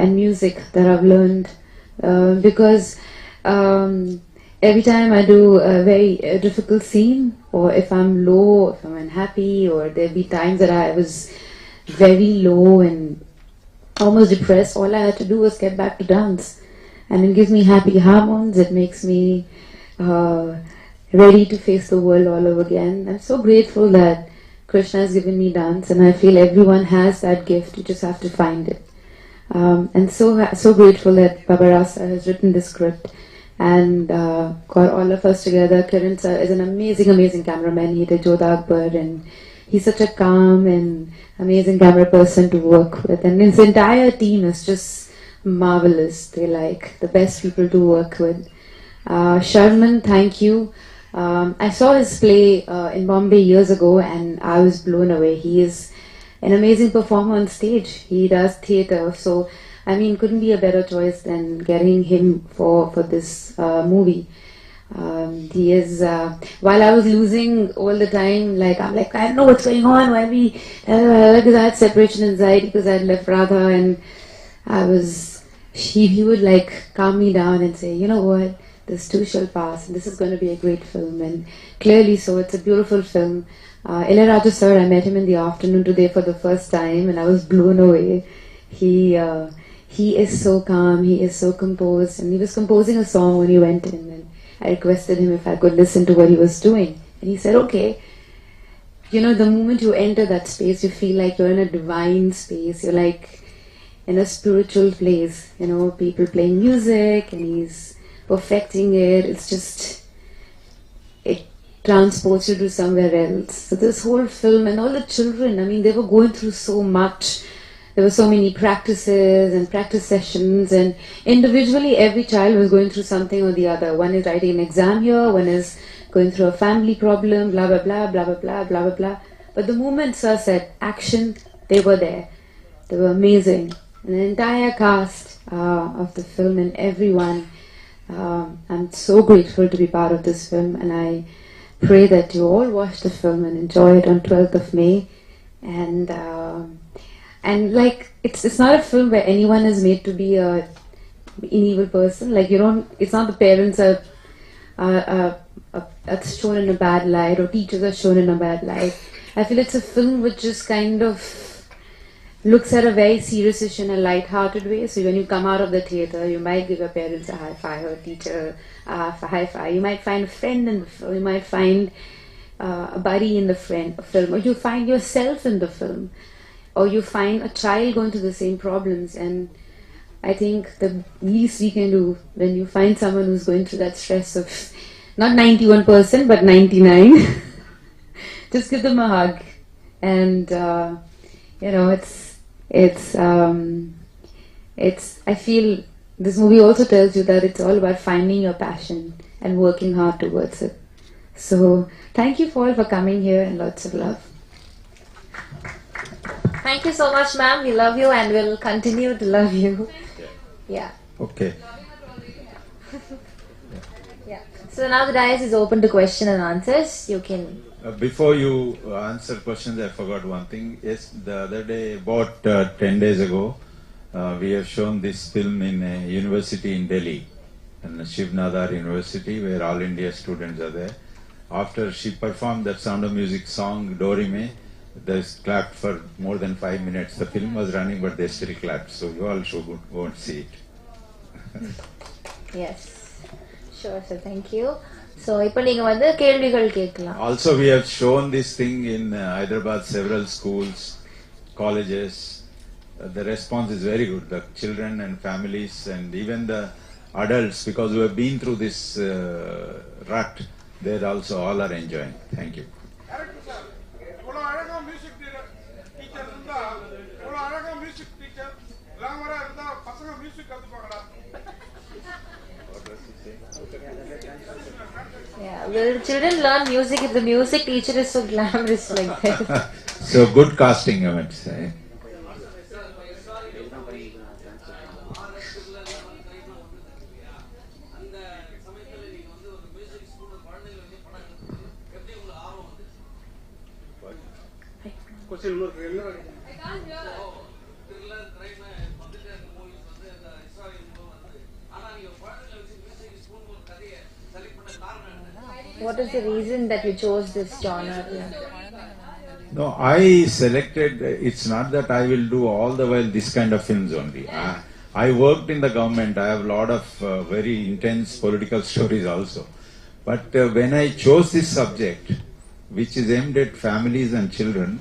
and music that I've learned because every time I do a very difficult scene, or if I'm low, if I'm unhappy, or there'll be times that I was very low and almost depressed, all I had to do was get back to dance. And it gives me happy hormones, it makes me ready to face the world all over again. I'm so grateful that Krishna has given me dance, and I feel everyone has that gift, you just have to find it. And so grateful that Baba Rasa has written this script and got all of us together. Kiran sir is an amazing cameraman. He did Jodha Akbar, and he's such a calm and amazing camera person to work with. And his entire team is just marvelous. They're like the best people to work with. Sharman, thank you. I saw his play in Bombay years ago, and I was blown away. He is an amazing performer on stage. He does theatre, so I mean, couldn't be a better choice than getting him for this movie. He is. While I was losing all the time, I'm like, I don't know what's going on. Why we? Because I had separation anxiety because I had left Radha, and I was. He would like calm me down and say, you know what, this too shall pass, and this is going to be a great film. And clearly, so it's a beautiful film. Ilayaraja sir, I met him in the afternoon today for the first time, and I was blown away. He is so calm, he is so composed, and he was composing a song when he went in, and I requested him if I could listen to what he was doing. And he said, okay. You know, the moment you enter that space, you feel like you're in a divine space. You're like in a spiritual place. You know, people playing music, and he's perfecting it. It's just, it transports you to somewhere else. So this whole film, and all the children, I mean, they were going through so much. There were so many practices and practice sessions, and individually every child was going through something or the other. One is writing an exam here, one is going through a family problem, blah blah blah, blah blah blah, blah blah blah. But the moment Sir said action, they were there. They were amazing. And the entire cast of the film and everyone, I'm so grateful to be part of this film, and I pray that you all watch the film and enjoy it on 12th of May. And like, it's not a film where anyone is made to be an evil person. Like, you don't, it's not the parents are shown in a bad light, or teachers are shown in a bad light. I feel it's a film which just kind of looks at a very serious issue in a light-hearted way. So when you come out of the theatre, you might give your parents a high five, or a teacher a high five. You might find a friend in the film. You might find a buddy in the film, or you find yourself in the film. Or you find a child going through the same problems. And I think the least we can do when you find someone who's going through that stress of not 91% but 99, just give them a hug. And you know, I feel this movie also tells you that it's all about finding your passion and working hard towards it. So thank you all for coming here, and lots of love. Thank you so much, ma'am. We love you, and we'll continue to love you. Yeah. Okay. Yeah. So now the dais is open to question and answers. You can. Before you answer questions, I forgot one thing. Yes, the other day, about 10 days ago, we have shown this film in a university in Delhi, in Shiv Nadar University, where all India students are there. After she performed that Sound of Music song, Dorime, they clapped for more than 5 minutes. The film was running, but they still clapped. So you all should go and see it. Yes. Sure, sir. Thank you. So, இப்போ நீங்க வந்து கேள்விகள் கேட்கலாம். Also, we have shown this thing in Hyderabad, several schools, colleges. The response is very good. The children and families, and even the adults, because we have been through this rut, they also all are enjoying. Thank you. Yeah, will children learn music if the music teacher is so glamorous like that? So good casting, I would say. What is the reason that you chose this genre? No, I selected, it's not that I will do all the while this kind of films only. I worked in the government, I have a lot of very intense political stories also. But when I chose this subject, which is aimed at families and children,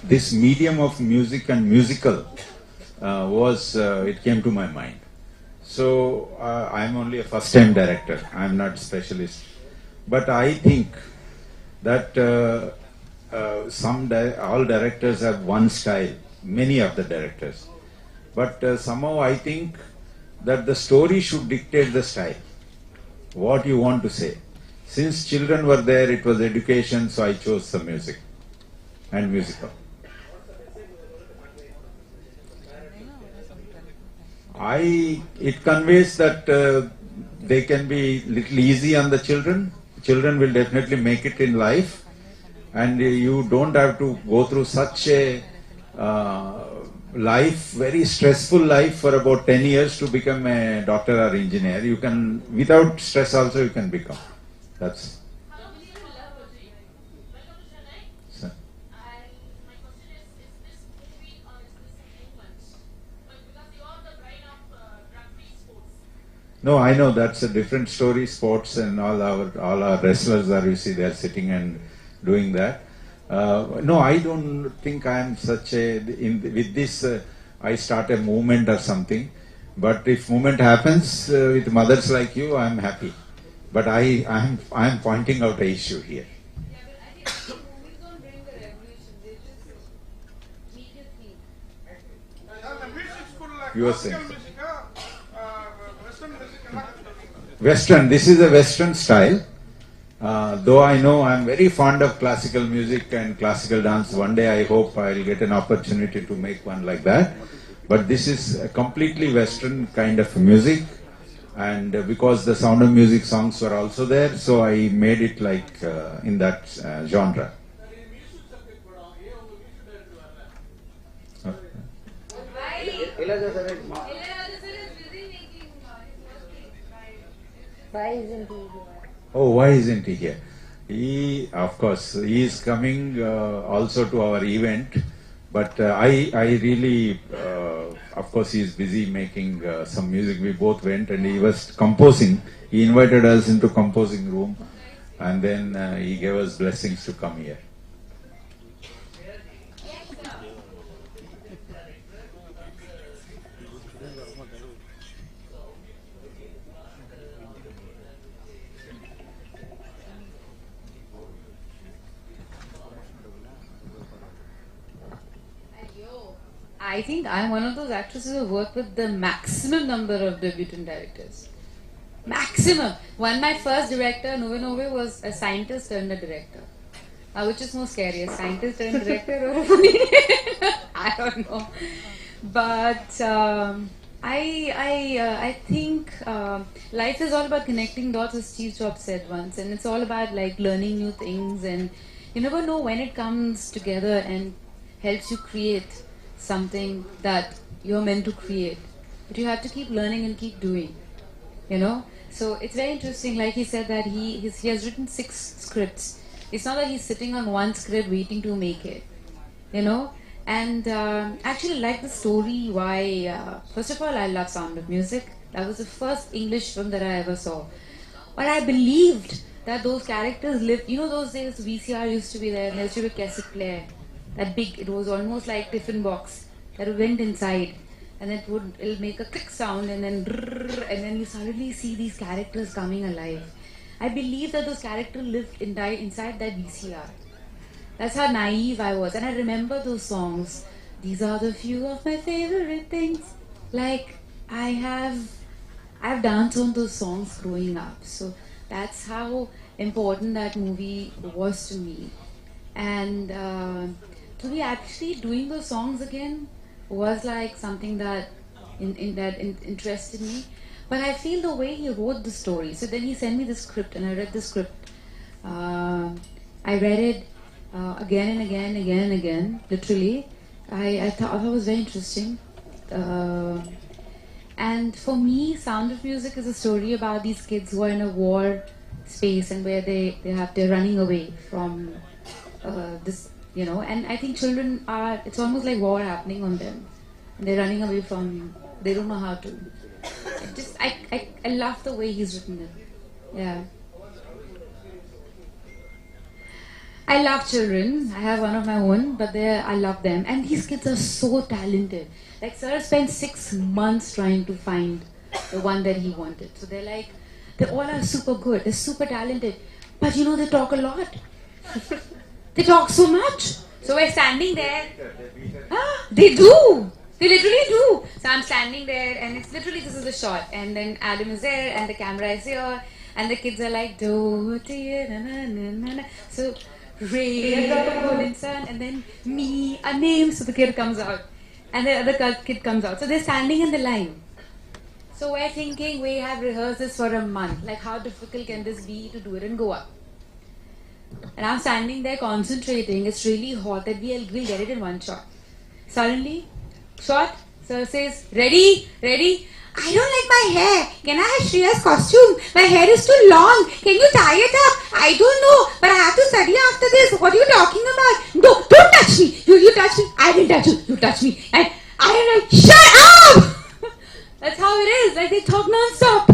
this medium of music and musical it came to my mind. So I'm only a first time director, I'm not specialist. But I think that all directors have one style, many of the directors. But somehow I think that the story should dictate the style, what you want to say. Since children were there, it was education, so I chose the music and musical. It conveys that they can be little easy on the children. Children will definitely make it in life, and you don't have to go through such a life, very stressful life for about 10 years to become a doctor or engineer. You can, without stress also you can become. That's. So. No, I know that's a different story. Sports and all our wrestlers are, you see, they are sitting and doing that. No, I don't think I am such a. With this, I start a movement or something. But if movement happens with mothers like you, I am happy. But I am pointing out an issue here. You are saying. Western, this is a Western style. Though I know I am very fond of classical music and classical dance. One day I hope I will get an opportunity to make one like that. But this is a completely Western kind of music. And because the Sound of Music songs were also there, so I made it like in that genre. Why isn't he here? Oh, why isn't he here? Of course, he is coming also to our event. But I really, of course, he is busy making some music. We both went and he was composing. He invited us into composing room, and then he gave us blessings to come here. I think I'm one of those actresses who work with the maximum number of debutant directors. Maximum. My first director, Nove was a scientist turned a director. Which is more scary, a scientist turned director or I don't know. But I think life is all about connecting dots, as Steve Jobs said once, and it's all about like learning new things, and you never know when it comes together and helps you create something that you're meant to create. But you have to keep learning and keep doing, you know. So it's very interesting, like he said that he has written 6 scripts. It's not that he's sitting on one script waiting to make it, you know. And actually like the story, why, first of all, I love Sound of Music. That was the first English film that I ever saw. But I believed that those characters lived, you know, those days VCR used to be there, and there used to be a cassette player. That big, it was almost like tiffin box that went inside, and it'll make a click sound, and then you suddenly see these characters coming alive. I believe that those characters lived inside that VCR. That's how naive I was, and I remember those songs. These are the few of my favorite things. Like I've danced on those songs growing up, so that's how important that movie was to me. And to be actually doing those songs again was like something that interested me. But I feel the way he wrote the story. So then he sent me the script, and I read the script. I read it again and again, again and again. Literally, I thought it was very interesting. And for me, Sound of Music is a story about these kids who are in a war space and where they're running away from this, and I think children it's almost like war happening on them. And they're running away from, they don't know how to. I love the way he's written it. Yeah. I love children. I have one of my own, but I love them. And these kids are so talented. Like, sir spent 6 months trying to find the one that he wanted. So they all are super good. They're super talented. But they talk a lot. They talk so much. So we're standing there. They do. They literally do. So I'm standing there, and it's literally, this is the shot. And then Adam is there, and the camera is here. And the kids are like, do, na, na, na, na. So Ray, a drop of golden sun, and then me, a name, so the kid comes out. And the other kid comes out. So they're standing in the line. So we're thinking, we have rehearsed this for a month. Like, how difficult can this be to do it in Goa? And I'm standing there concentrating. It's really hot that we'll get it in one shot. Suddenly, shot, sir says, ready? I don't like my hair. Can I have Shreya's costume? My hair is too long. Can you tie it up? I don't know, but I have to study after this. What are you talking about? No, don't touch me. You touch me. I didn't touch you. You touch me. And I am like, shut up! That's how it is. Like, they talk non-stop.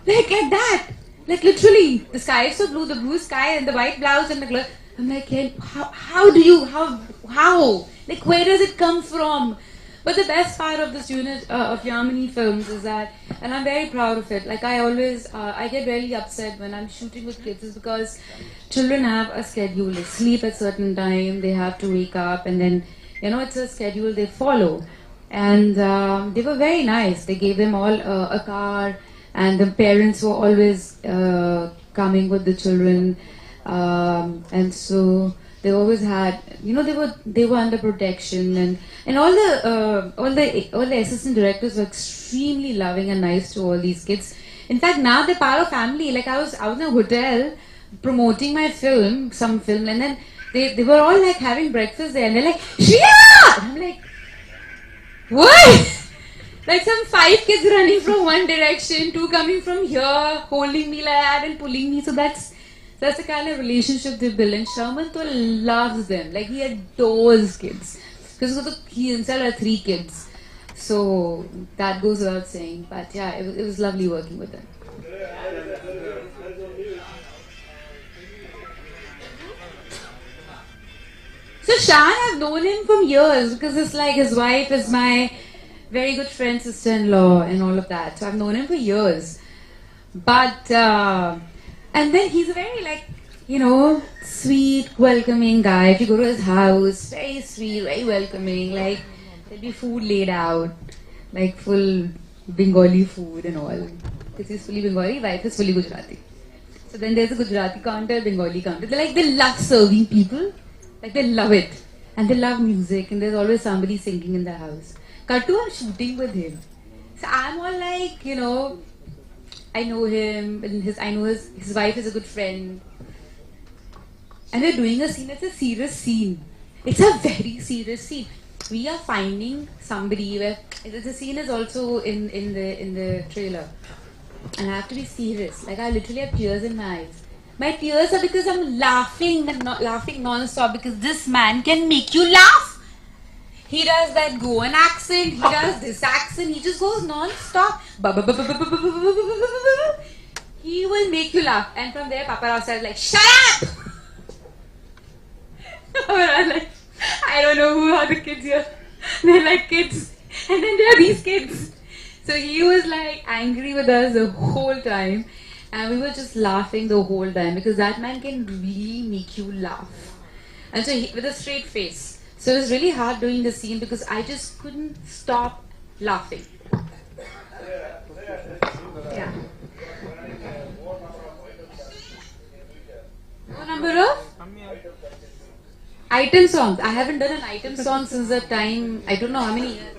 Like that. Like, literally, the sky is so blue, the blue sky and the white blouse and the glove. I'm like, how? Like, where does it come from? But the best part of this unit of Yamini films is that, and I'm very proud of it, like I always, I get really upset when I'm shooting with kids, is because children have a schedule. They sleep at certain time, they have to wake up, and then, it's a schedule they follow. And they were very nice. They gave them all a car, and the parents were always coming with the children. And so they always had, they were under protection, and all the assistant directors were extremely loving and nice to all these kids. In fact, now they're part of family. Like, I was in a hotel promoting my film, some film, and then they were all like having breakfast there, and they're like, Shreya! And I'm like, what? Like some 5 kids running from one direction, 2 coming from here, holding me like that and pulling me. So that's the kind of relationship they build. And Sherman loves them. Like, he adores kids. Because he himself had 3 kids. So that goes without saying. But yeah, it was lovely working with them. So Shan, I've known him from years, because it's like his wife is my very good friend, sister-in-law, and all of that. So I've known him for years. But, and then he's a very, sweet, welcoming guy. If you go to his house, very sweet, very welcoming. Like, there'll be food laid out, like full Bengali food and all. Because he's fully Bengali, wife is fully Gujarati. So then there's a Gujarati counter, Bengali counter. They love serving people. Like, they love it. And they love music, and there's always somebody singing in the house. Katu, I'm shooting with him. So I'm all like, I know him, and I know his wife is a good friend. And we're doing a scene. It's a serious scene. It's a very serious scene. We are finding somebody where the scene is also in the trailer. And I have to be serious. Like, I literally have tears in my eyes. My tears are because I'm laughing and not laughing non-stop, because this man can make you laugh. He does that Goan accent, he does this accent, he just goes non-stop. He will make you laugh. And from there, Papa Rao says like, shut up! I'm like, I don't know who are the kids here. They're like kids. And then there are these kids. So he was like angry with us the whole time. And we were just laughing the whole time, because that man can really make you laugh. And so with a straight face. So it was really hard doing the scene, because I just couldn't stop laughing. Yeah. What number of? Item songs. I haven't done an item song since the time, I don't know how many years.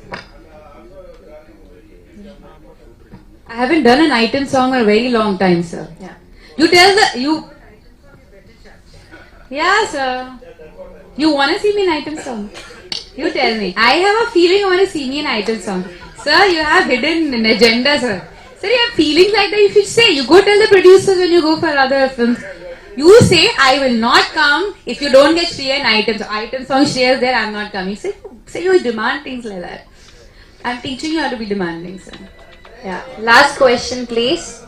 I haven't done an item song for a very long time, sir. Yeah. You tell Yeah, sir. You want to see me in item song? You tell me. I have a feeling you want to see me in item song. Sir, you have hidden an agenda, sir. So you have feelings like that, you should say. You go tell the producers when you go for other films. You say, I will not come if you don't get Shreya an item. So item song, Shreya is there, I'm not coming. Say you demand things like that. I'm teaching you how to be demanding, sir. Yeah. Last question, please.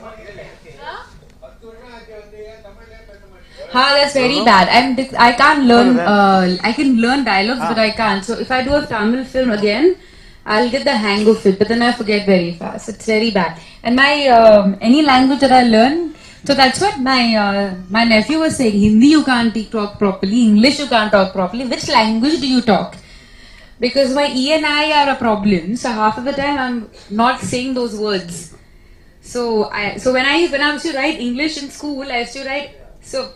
That's very bad. I can't learn. I can learn dialogues, but I can't. So if I do a Tamil film again, I'll get the hang of it. But then I forget very fast. It's very bad. And my any language that I learn, so that's what my nephew was saying. Hindi you can't talk properly. English you can't talk properly. Which language do you talk? Because my E and I are a problem. So half of the time I'm not saying those words. So when I used to write English in school, I used to write so.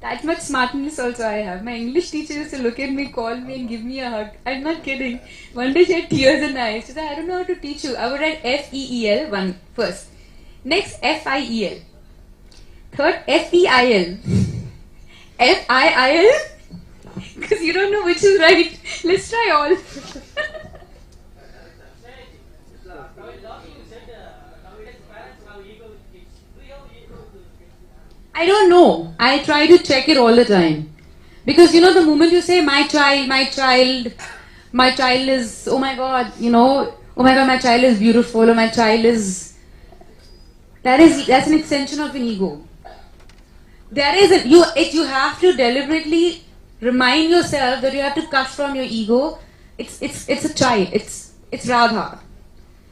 That much smartness also I have. My English teacher used to look at me, call me and give me a hug. I'm not kidding. One day she had tears in her eyes. She said, I don't know how to teach you. I would write F-E-E-L one first. Next, F-I-E-L. Third, F-E-I-L. F-I-I-L? Because you don't know which is right. Let's try all. I don't know. I try to check it all the time. Because the moment you say my child is, oh my god, oh my god, my child is beautiful, or my child is, that's an extension of an ego. You have to deliberately remind yourself that you have to cut from your ego. It's a child. It's Radha.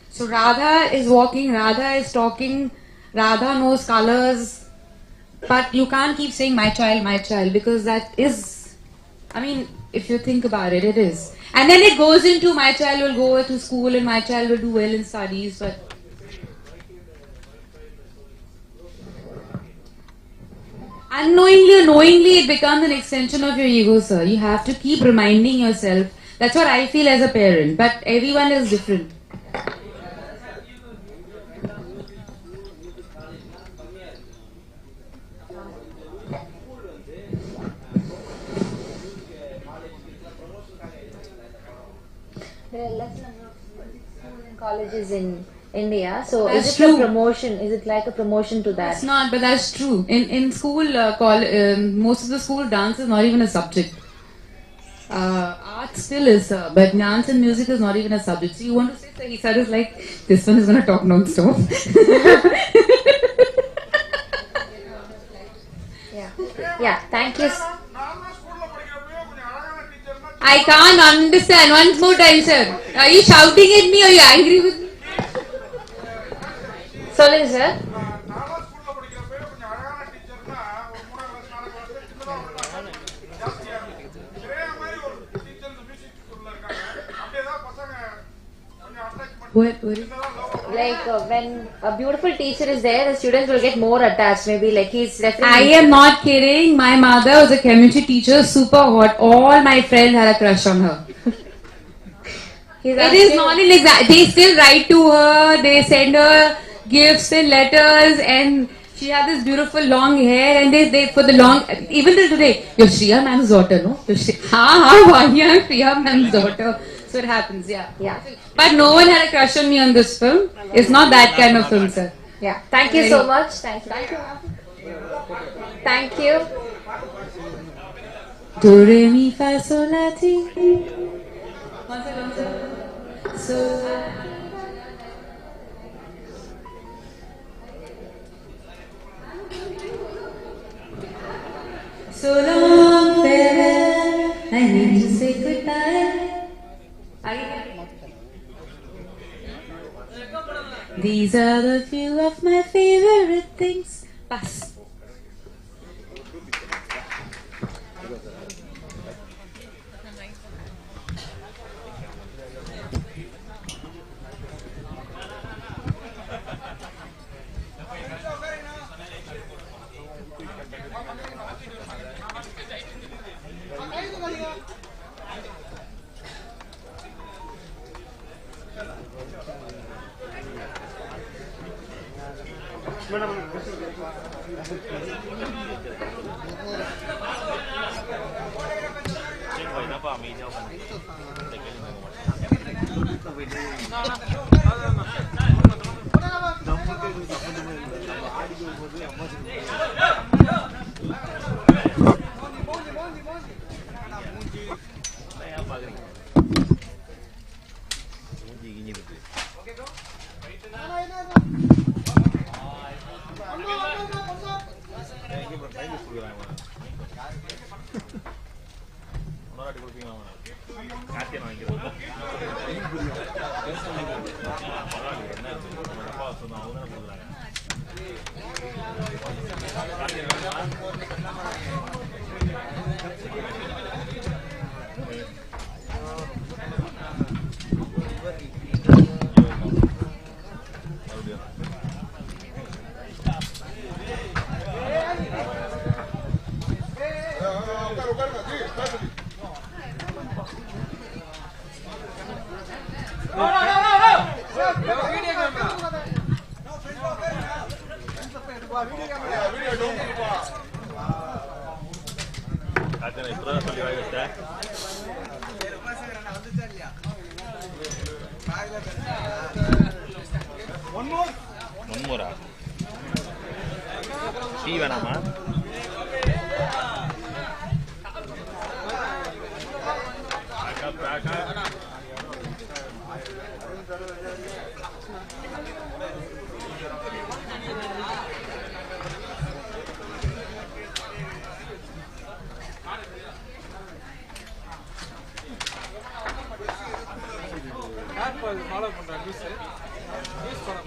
So Radha is walking, Radha is talking, Radha knows colors. But you can't keep saying my child, because that is, if you think about it, it is. And then it goes into my child will go to school and my child will do well in studies, but unknowingly or knowingly it becomes an extension of your ego, sir. You have to keep reminding yourself. That's what I feel as a parent, but everyone is different. There are less number of schools and colleges in India. So That's is it true. a promotion? Is it like a promotion to that? It's not, but that's true. In school, most of the school dance is not even a subject. Art still is, but dance and music is not even a subject. So you want to say, so he said, is like, this one is going to talk non-stop. Yeah. Thank you. I can't understand. Once more time, sir. Are you shouting at me or are you angry with me? Solling, sir. What? Like when a beautiful teacher is there, the students will get more attached. Maybe like he's referring. I am not kidding. My mother was a chemistry teacher, super hot. All my friends had a crush on her. It is not like that. They still write to her, they send her gifts and letters, and she had this beautiful long hair, and they for the long, even till today, you're Shreya ma'am's daughter, no? You're Shreya ma'am's daughter. So it happens, yeah. But no one had a crush on me on this film. It's not that kind of film, sir. Yeah. Thank you so much. Thank you. Thank you. Do re mi fa sol la ti. So. So long, farewell. I need to say goodbye. These are the few of my favorite things. Pass. முன்முறா tea வேணாமா? Follow பண்றேன் news follow